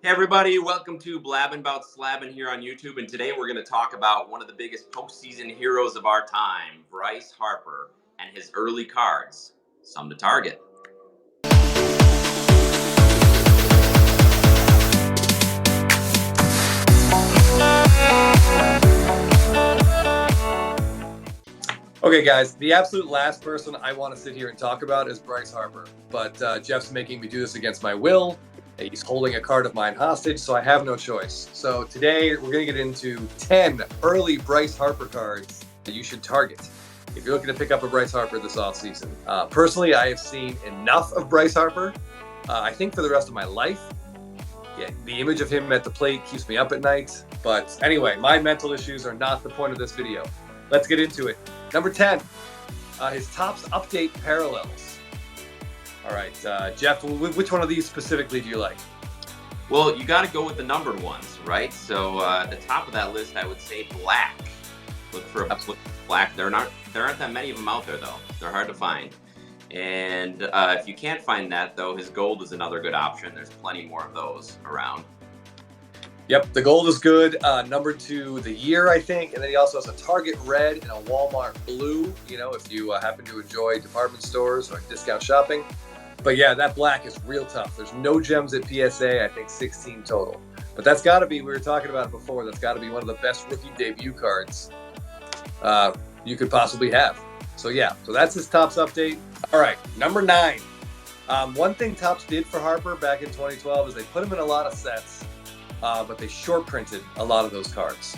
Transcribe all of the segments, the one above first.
Hey everybody, welcome to Blabbin' About Slabbin' here on YouTube, and today we're going to talk about one of the biggest postseason heroes of our time, Bryce Harper, and his early cards. Some to target. Okay, guys, the absolute last person I want to sit here and talk about is Bryce Harper, but Jeff's making me do this against my will. He's holding a card of mine hostage, so I have no choice. So today we're going to get into 10 early Bryce Harper cards that you should target if you're looking to pick up a Bryce Harper this offseason. Personally, I have seen enough of Bryce Harper, I think, for the rest of my life. Yeah, the image of him at the plate keeps me up at night. But anyway, my mental issues are not the point of this video. Let's get into it. Number 10, his Topps Update Parallels. All right, Jeff, which one of these specifically do you like? Well, you got to go with the numbered ones, right? So at the top of that list, I would say black. Look for black. There aren't that many of them out there, though. They're hard to find. And if you can't find that, though, his gold is another good option. There's plenty more of those around. Yep, the gold is good. Number 2, the year, I think. And then he also has a Target red and a Walmart blue, you know, if you happen to enjoy department stores or discount shopping. But yeah, that black is real tough. There's no gems at PSA, I think 16 total. But that's got to be, we were talking about it before, that's got to be one of the best rookie debut cards you could possibly have. So yeah, so that's his Topps update. All right, number 9. One thing Topps did for Harper back in 2012 is they put him in a lot of sets. But they short printed a lot of those cards.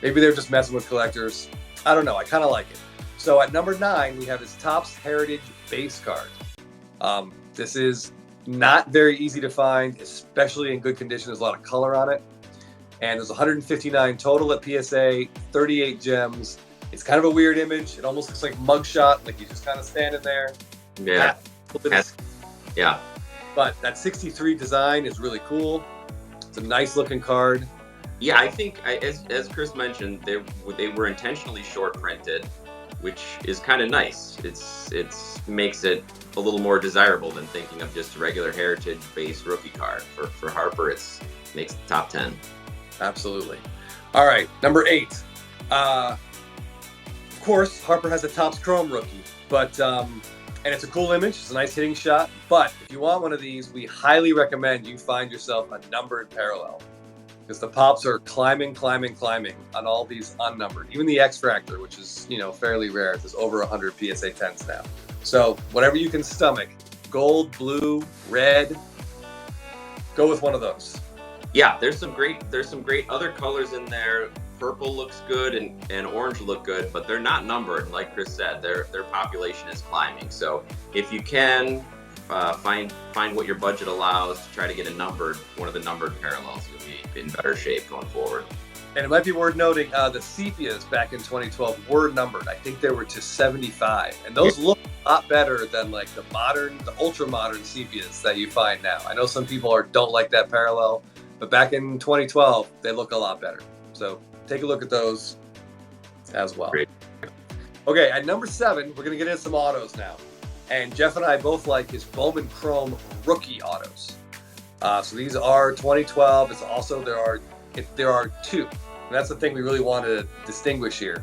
Maybe they're just messing with collectors. I don't know. I kind of like it. So at number 9, we have his Topps Heritage base card. This is not very easy to find, especially in good condition. There's a lot of color on it. And there's 159 total at PSA, 38 gems. It's kind of a weird image. It almost looks like mugshot, like he's just kind of standing there. Yeah. Yeah. But that 63 design is really cool. It's a nice looking card. Yeah, I think as Chris mentioned, they were intentionally short printed, which is kind of nice. It's makes it a little more desirable than thinking of just a regular heritage base rookie card. For Harper, it makes the top 10. Absolutely. All right, number 8. Of course, Harper has a Topps Chrome rookie, but and it's a cool image. It's a nice hitting shot. But if you want one of these, we highly recommend you find yourself a numbered parallel, because the pops are climbing on all these unnumbered. Even the X-Fractor, which is, you know, fairly rare, there's over 100 PSA 10s now. So whatever you can stomach, gold, blue, red, go with one of those. Yeah, there's some great other colors in there. Purple looks good and orange look good, but they're not numbered. Like Chris said, their population is climbing. So if you can find what your budget allows to try to get one of the numbered parallels, you'll be in better shape going forward. And it might be worth noting, the sepias back in 2012 were numbered. I think they were to 75, and those look a lot better than like the ultra modern sepias that you find now. I know some people don't like that parallel, but back in 2012 they look a lot better. So take a look at those as well. Great. Okay, at number 7, we're going to get into some autos now. And Jeff and I both like his Bowman Chrome rookie autos. So these are 2012. It's also, there are 2. And that's the thing we really want to distinguish here.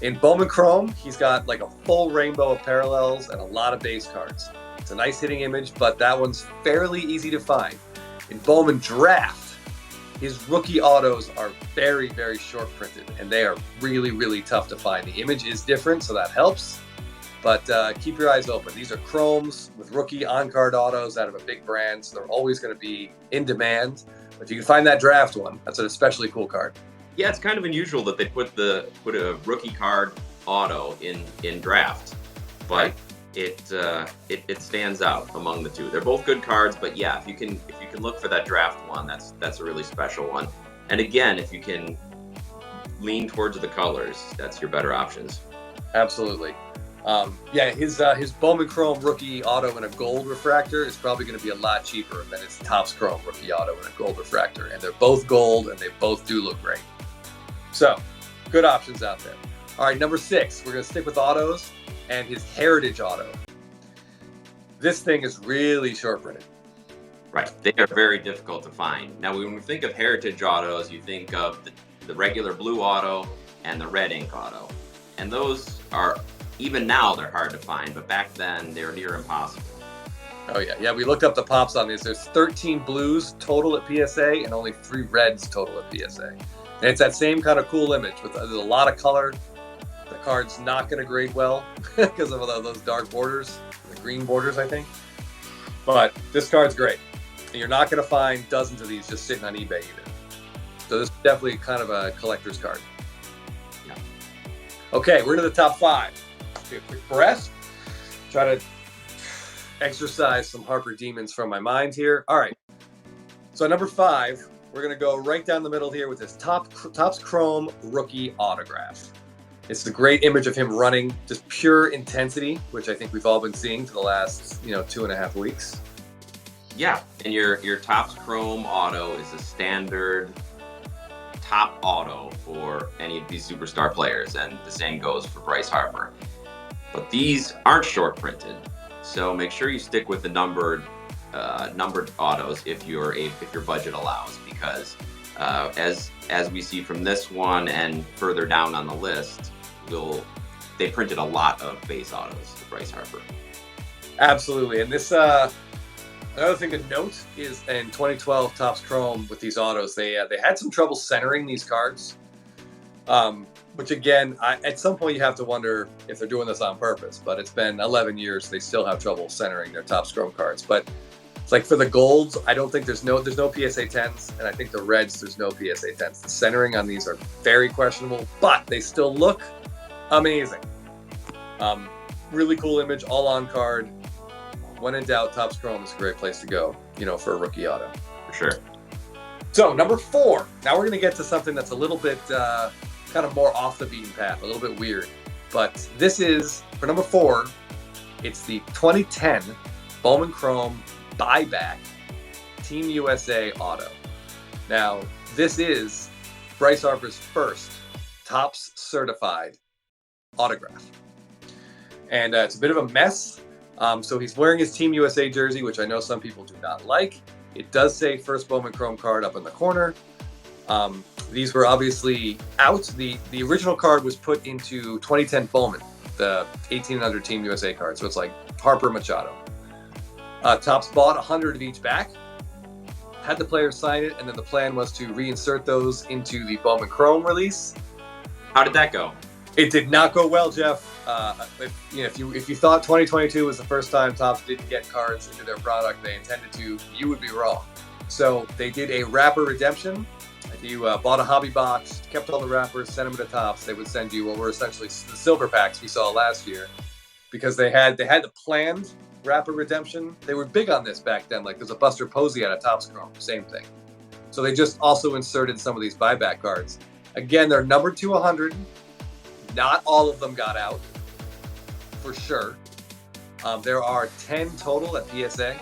In Bowman Chrome, he's got like a full rainbow of parallels and a lot of base cards. It's a nice hitting image, but that one's fairly easy to find. In Bowman Draft, his rookie autos are very, very short printed, and they are really, really tough to find. The image is different, so that helps, but keep your eyes open. These are chromes with rookie on-card autos out of a big brand, so they're always going to be in demand. But if you can find that draft one, that's an especially cool card. Yeah, it's kind of unusual that they put a rookie card auto in draft, but right. It stands out among the two. They're both good cards, but yeah, if you can look for that draft one, that's a really special one. And again, if you can lean towards the colors, that's your better options. Absolutely. Yeah, his Bowman Chrome rookie auto in a gold refractor is probably going to be a lot cheaper than his Topps Chrome rookie auto in a gold refractor, and they're both gold, and they both do look great. So, good options out there. All right, number 6, we're going to stick with autos and his Heritage auto. This thing is really short printed. Right. They are very difficult to find. Now, when we think of heritage autos, you think of the regular blue auto and the red ink auto. And those are, even now, they're hard to find, but back then they were near impossible. Oh, yeah. Yeah, we looked up the pops on these. There's 13 blues total at PSA and only 3 reds total at PSA. And it's that same kind of cool image with there's a lot of color. The card's not going to grade well because of those dark borders, the green borders, I think. But this card's great. And you're not going to find dozens of these just sitting on eBay either. So this is definitely kind of a collector's card. Yeah. Okay, we're to the top 5. Take a quick breath. Try to exercise some Harper demons from my mind here. All right. So number 5, we're going to go right down the middle here with this Topps Chrome rookie autograph. It's a great image of him running, just pure intensity, which I think we've all been seeing for the last 2.5 weeks. Yeah, and your Topps Chrome auto is a standard top auto for any of these superstar players, and the same goes for Bryce Harper. But these aren't short printed, so make sure you stick with the numbered autos if your budget allows, because as we see from this one and further down on the list, they printed a lot of base autos for Bryce Harper. Absolutely, and this another thing to note is in 2012 Topps Chrome with these autos, they had some trouble centering these cards, which again, at some point you have to wonder if they're doing this on purpose. But it's been 11 years, they still have trouble centering their Topps Chrome cards. But it's like for the golds, I don't think there's no PSA 10s, and I think the reds there's no PSA 10s. The centering on these are very questionable, but they still look amazing. Really cool image, all on card. When in doubt, Topps Chrome is a great place to go, for a rookie auto. For sure. So number 4. Now we're going to get to something that's a little bit kind of more off the beaten path, a little bit weird. But this is, for number 4, it's the 2010 Bowman Chrome buyback Team USA auto. Now, this is Bryce Harper's first Topps certified autograph. And it's a bit of a mess. So he's wearing his Team USA jersey, which I know some people do not like. It does say first Bowman Chrome card up in the corner. These were obviously out. The original card was put into 2010 Bowman, the 18 and under Team USA card. So it's like Harper Machado. Topps bought 100 of each back, had the players sign it, and then the plan was to reinsert those into the Bowman Chrome release. How did that go? It did not go well, Jeff. If you thought 2022 was the first time Topps didn't get cards into their product they intended to, you would be wrong. So they did a wrapper redemption. If you bought a hobby box, kept all the wrappers, sent them to Topps, they would send you what were essentially the silver packs we saw last year, because they had the planned wrapper redemption. They were big on this back then. Like there's a Buster Posey out of Topps Chrome, same thing. So they just also inserted some of these buyback cards. Again, they're numbered to 100. Not all of them got out, for sure. There are 10 total at PSA,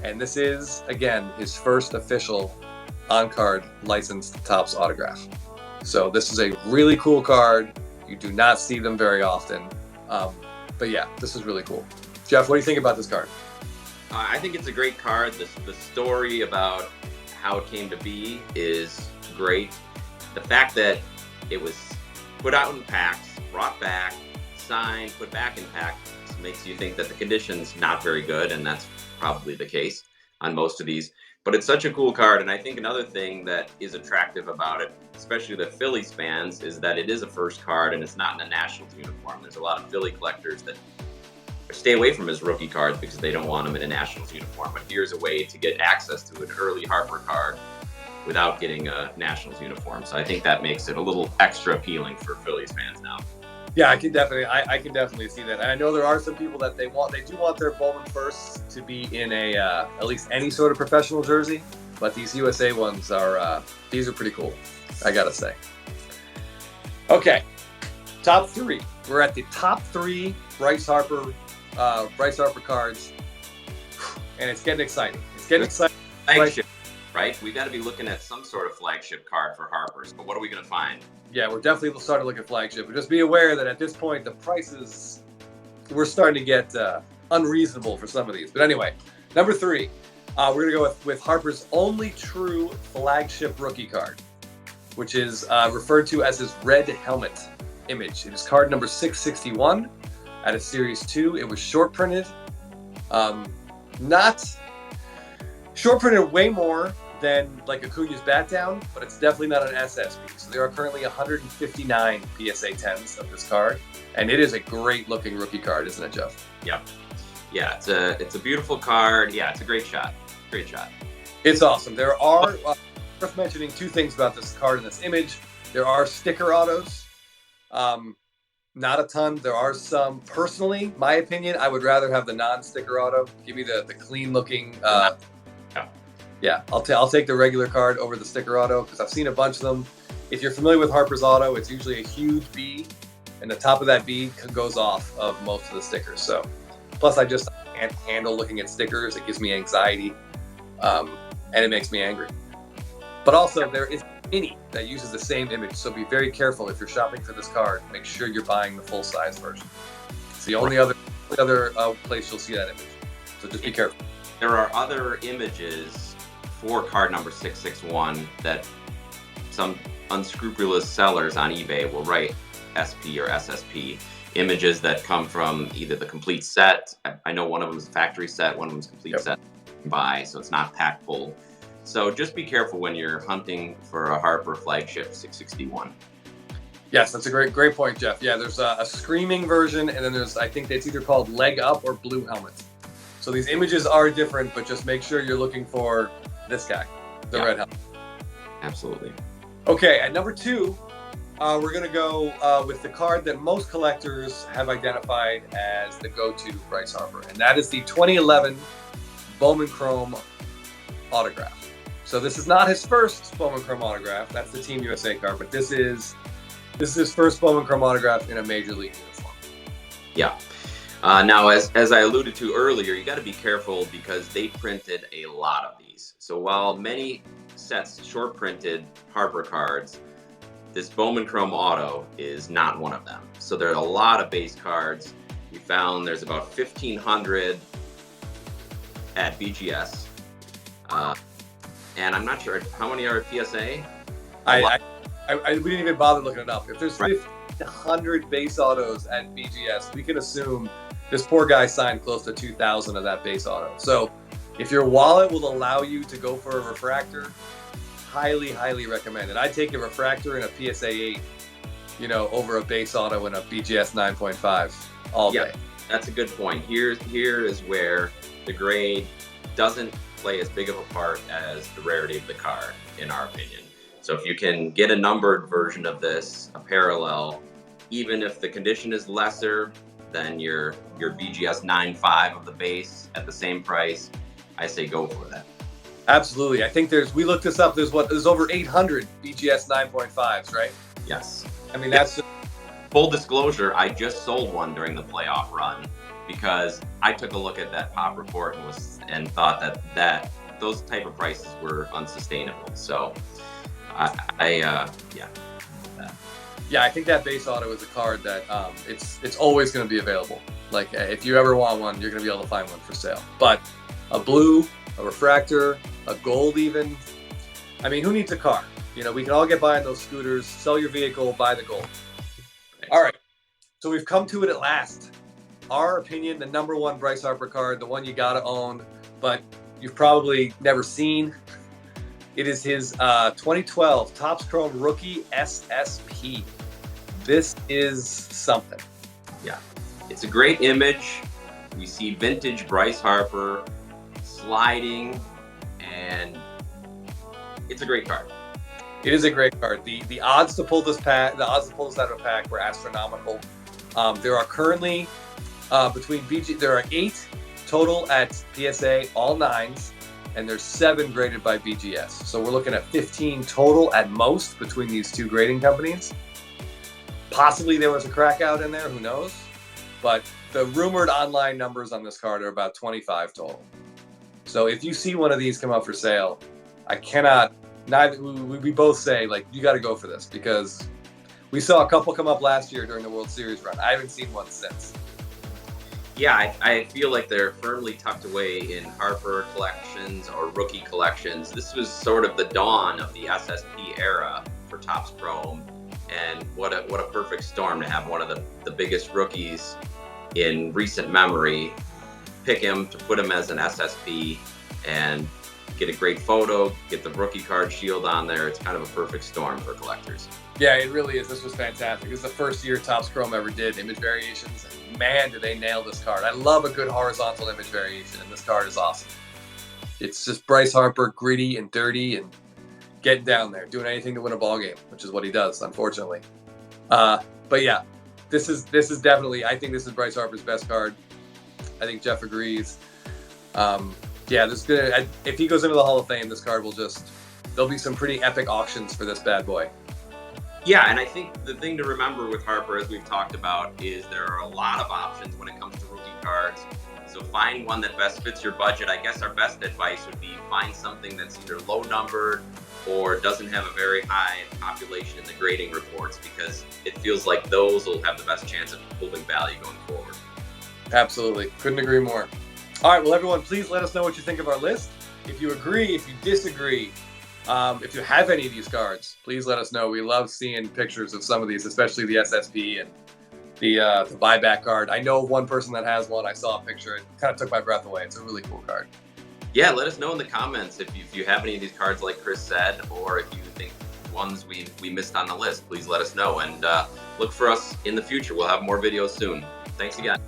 and this is, again, his first official on-card licensed Topps autograph. So this is a really cool card. You do not see them very often. But yeah, this is really cool. Jeff, what do you think about this card? I think it's a great card. The story about how it came to be is great. The fact that it was put out in packs, brought back, signed, put back in packs makes you think that the condition's not very good, and that's probably the case on most of these. But it's such a cool card, and I think another thing that is attractive about it, especially the Phillies fans, is that it is a first card and it's not in a Nationals uniform. There's a lot of Philly collectors that stay away from his rookie cards because they don't want him in a Nationals uniform. But here's a way to get access to an early Harper card without getting a Nationals uniform. So I think that makes it a little extra appealing for Phillies fans now. Yeah, I can definitely see that. And I know there are some people that they do want their Bowman firsts to be in a at least any sort of professional jersey. But these USA ones are these are pretty cool, I gotta say. Okay, top 3. We're at the top 3 Bryce Harper cards, and it's getting exciting. Flagship, right? We got to be looking at some sort of flagship card for Harper's. But what are we going to find? Yeah, we're definitely starting to look at flagship. But just be aware that at this point, the prices, we're starting to get unreasonable for some of these. But anyway, number 3, We're going to go with Harper's only true flagship rookie card, which is referred to as his red helmet image. It is card number 661 out of Series 2. It was short printed. Not short printed way more than like Acuna's bat down, but it's definitely not an SSP. So there are currently 159 PSA 10s of this card, and it is a great looking rookie card, isn't it, Jeff? Yep. Yeah, it's a beautiful card. Yeah, it's a great shot. Great shot. It's awesome. There are worth mentioning two things about this card and this image. There are sticker autos. Not a ton. There are some. Personally, my opinion, I would rather have the non-sticker auto. Give me the clean looking. Yeah, I'll take the regular card over the sticker auto because I've seen a bunch of them. If you're familiar with Harper's Auto, it's usually a huge B, and the top of that B goes off of most of the stickers. So, plus I just can't handle looking at stickers. It gives me anxiety, and it makes me angry. But also, there is a mini that uses the same image, so be very careful if you're shopping for this card. Make sure you're buying the full-size version. It's the only other place you'll see that image. So just be careful. There are other images for card number 661 that some unscrupulous sellers on eBay will write SP or SSP. Images that come from either the complete set. I know one of them is a factory set, one of them is complete set buy, so it's not pack full. So just be careful when you're hunting for a Harper flagship 661. Yes, that's a great point, Jeff. Yeah, there's a screaming version, and then there's, I think it's either called leg up or blue helmet. So these images are different, but just make sure you're looking for this guy, the red helmet. Absolutely. Okay, at number 2, we're going to go with the card that most collectors have identified as the go-to Bryce Harper, and that is the 2011 Bowman Chrome autograph. So this is not his first Bowman Chrome autograph. That's the Team USA card, but this is his first Bowman Chrome autograph in a Major League uniform. Yeah. Now, as I alluded to earlier, you got to be careful because they printed a lot of these. So while many sets short printed Harper cards, this Bowman Chrome Auto is not one of them. So there are a lot of base cards. We found there's about 1,500 at BGS. And I'm not sure how many are at PSA. We didn't even bother looking it up. If there's 1,500 base autos at BGS, we can assume this poor guy signed close to 2,000 of that base auto. So if your wallet will allow you to go for a refractor, highly, highly recommend it. I'd take a refractor and a PSA 8, over a base auto and a BGS 9.5 all day. That's a good point. Here is where the grade doesn't play as big of a part as the rarity of the card, in our opinion. So if you can get a numbered version of this, a parallel, even if the condition is lesser than your BGS 9.5 of the base at the same price, I say go for that. Absolutely. I think we looked this up, there's over 800 BGS 9.5s, right? Yes. I mean, that's full disclosure, I just sold one during the playoff run because I took a look at that pop report and thought that those type of prices were unsustainable. So I think that base auto is a card that it's always going to be available. Like if you ever want one, you're going to be able to find one for sale. But a blue, a refractor, a gold even. I mean, who needs a car? We can all get by on those scooters, sell your vehicle, buy the gold. All right. So we've come to it at last. Our opinion, the number one Bryce Harper card, the one you got to own, but you've probably never seen. It is his 2012 Topps Chrome Rookie SSP. This is something. Yeah. It's a great image. We see vintage Bryce Harper sliding, and it's a great card. It is a great card. The odds to pull this out of a pack were astronomical. There are currently there are 8 total at PSA, all 9s, and there's 7 graded by BGS. So we're looking at 15 total at most between these two grading companies. Possibly there was a crack out in there, who knows? But the rumored online numbers on this card are about 25 total. So if you see one of these come up for sale, we both say, you got to go for this because we saw a couple come up last year during the World Series run. I haven't seen one since. Yeah, I feel like they're firmly tucked away in Harper collections or rookie collections. This was sort of the dawn of the SSP era for Topps Chrome, and what a perfect storm to have one of the biggest rookies in recent memory, pick him to put him as an SSP and get a great photo, get the rookie card shield on there. It's kind of a perfect storm for collectors. Yeah, it really is. This was fantastic. This is the first year Topps Chrome ever did image variations. And man, did they nail this card. I love a good horizontal image variation, and this card is awesome. It's just Bryce Harper, gritty and dirty and getting down there, doing anything to win a ball game, which is what he does, unfortunately. But yeah, this is definitely, I think this is Bryce Harper's best card. I think Jeff agrees. Yeah, if he goes into the Hall of Fame, this card will there'll be some pretty epic auctions for this bad boy. Yeah, and I think the thing to remember with Harper, as we've talked about, is there are a lot of options when it comes to rookie cards. So find one that best fits your budget. I guess our best advice would be find something that's either low numbered or doesn't have a very high population in the grading reports, because it feels like those will have the best chance of holding value going forward. Absolutely. Couldn't agree more. All right, well, everyone, please let us know what you think of our list. If you agree, if you disagree, if you have any of these cards, please let us know. We love seeing pictures of some of these, especially the SSP and the buyback card. I know one person that has one. I saw a picture. It kind of took my breath away. It's a really cool card. Yeah, let us know in the comments if you have any of these cards like Chris said, or if you think ones we missed on the list. Please let us know, and look for us in the future. We'll have more videos soon. Thanks again.